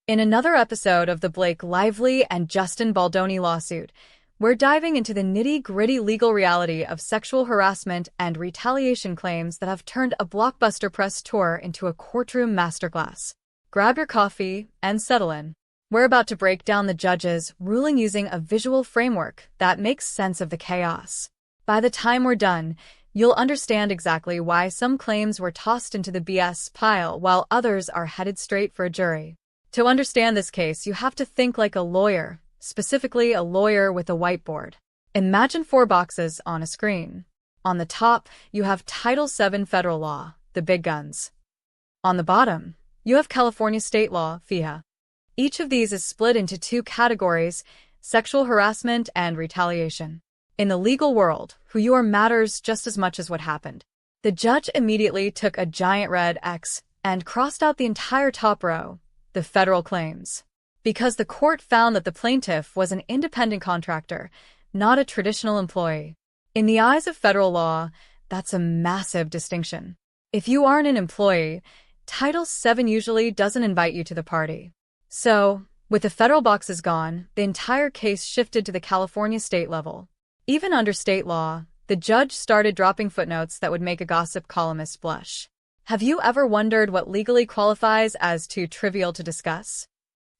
In another episode of the Blake Lively and Justin Baldoni lawsuit, we're diving into the nitty-gritty legal reality of sexual harassment and retaliation claims that have turned a blockbuster press tour into a courtroom masterclass. Grab your coffee and settle in. We're about to break down the judge's ruling using a visual framework that makes sense of the chaos. By the time we're done, you'll understand exactly why some claims were tossed into the BS pile while others are headed straight for a jury. To understand this case, you have to think like a lawyer, specifically a lawyer with a whiteboard. Imagine 4 boxes on a screen. On the top, you have Title VII Federal Law, the big guns. On the bottom, you have California state law, FEHA. Each of these is split into 2 categories, sexual harassment and retaliation. In the legal world, who you are matters just as much as what happened. The judge immediately took a giant red X and crossed out the entire top row, the federal claims, because the court found that the plaintiff was an independent contractor, not a traditional employee. In the eyes of federal law, that's a massive distinction. If you aren't an employee, Title VII usually doesn't invite you to the party. So, with the federal boxes gone, the entire case shifted to the California state level. Even under state law, the judge started dropping footnotes that would make a gossip columnist blush. Have you ever wondered what legally qualifies as too trivial to discuss?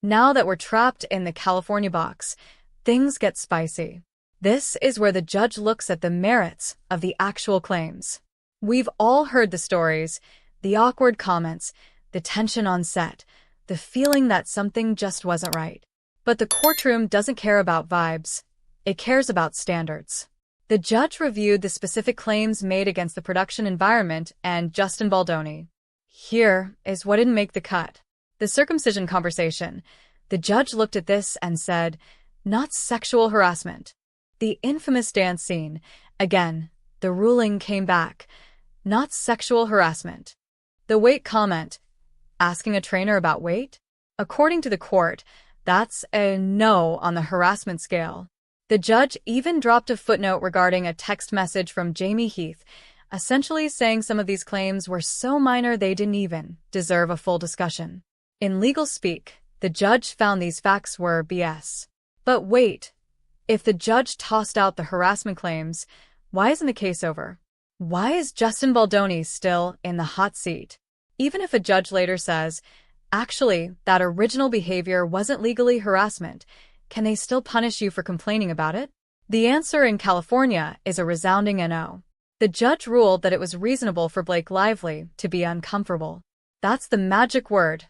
Now that we're trapped in the California box, things get spicy. This is where the judge looks at the merits of the actual claims. We've all heard the stories, the awkward comments, the tension on set, the feeling that something just wasn't right. But the courtroom doesn't care about vibes. It cares about standards. The judge reviewed the specific claims made against the production environment and Justin Baldoni. Here is what didn't make the cut. The circumcision conversation. The judge looked at this and said, not sexual harassment. The infamous dance scene. Again, the ruling came back. Not sexual harassment. The weight comment. Asking a trainer about weight? According to the court, that's a no on the harassment scale. The judge even dropped a footnote regarding a text message from Jamie Heath, essentially saying some of these claims were so minor they didn't even deserve a full discussion. In legal speak, the judge found these facts were BS. But wait, if the judge tossed out the harassment claims, why isn't the case over? Why is Justin Baldoni still in the hot seat? Even if a judge later says, actually, that original behavior wasn't legally harassment, can they still punish you for complaining about it? The answer in California is a resounding no. The judge ruled that it was reasonable for Blake Lively to be uncomfortable. That's the magic word,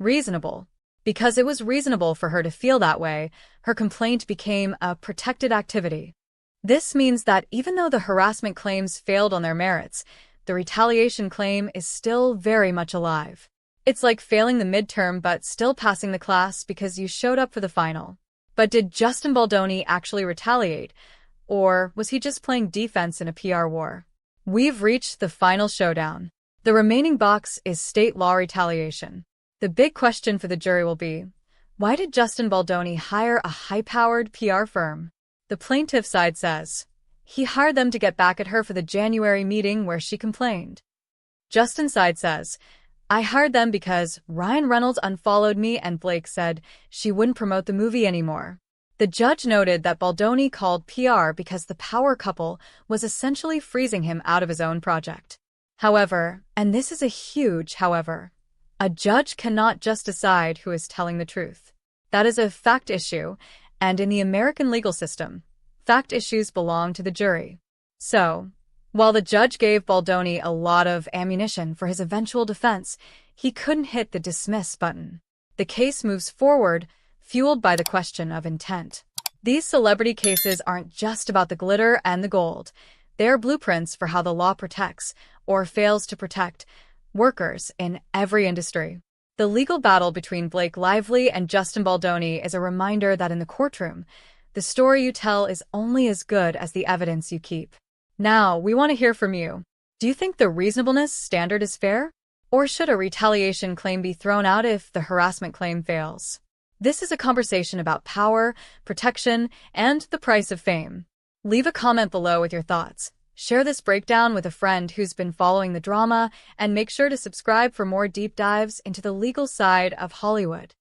reasonable. Because it was reasonable for her to feel that way, her complaint became a protected activity. This means that even though the harassment claims failed on their merits, the retaliation claim is still very much alive. It's like failing the midterm but still passing the class because you showed up for the final. But did Justin Baldoni actually retaliate, or was he just playing defense in a PR war? We've reached the final showdown. The remaining box is state law retaliation. The big question for the jury will be, why did Justin Baldoni hire a high-powered PR firm? The plaintiff side says, he hired them to get back at her for the January meeting where she complained. Justin's side says, I hired them because Ryan Reynolds unfollowed me and Blake said she wouldn't promote the movie anymore. The judge noted that Baldoni called PR because the power couple was essentially freezing him out of his own project. However, and this is a huge however, a judge cannot just decide who is telling the truth. That is a fact issue, and in the American legal system, fact issues belong to the jury. So, while the judge gave Baldoni a lot of ammunition for his eventual defense, he couldn't hit the dismiss button. The case moves forward, fueled by the question of intent. These celebrity cases aren't just about the glitter and the gold. They are blueprints for how the law protects, or fails to protect, workers in every industry. The legal battle between Blake Lively and Justin Baldoni is a reminder that in the courtroom, the story you tell is only as good as the evidence you keep. Now, we want to hear from you. Do you think the reasonableness standard is fair? Or should a retaliation claim be thrown out if the harassment claim fails? This is a conversation about power, protection, and the price of fame. Leave a comment below with your thoughts. Share this breakdown with a friend who's been following the drama, and make sure to subscribe for more deep dives into the legal side of Hollywood.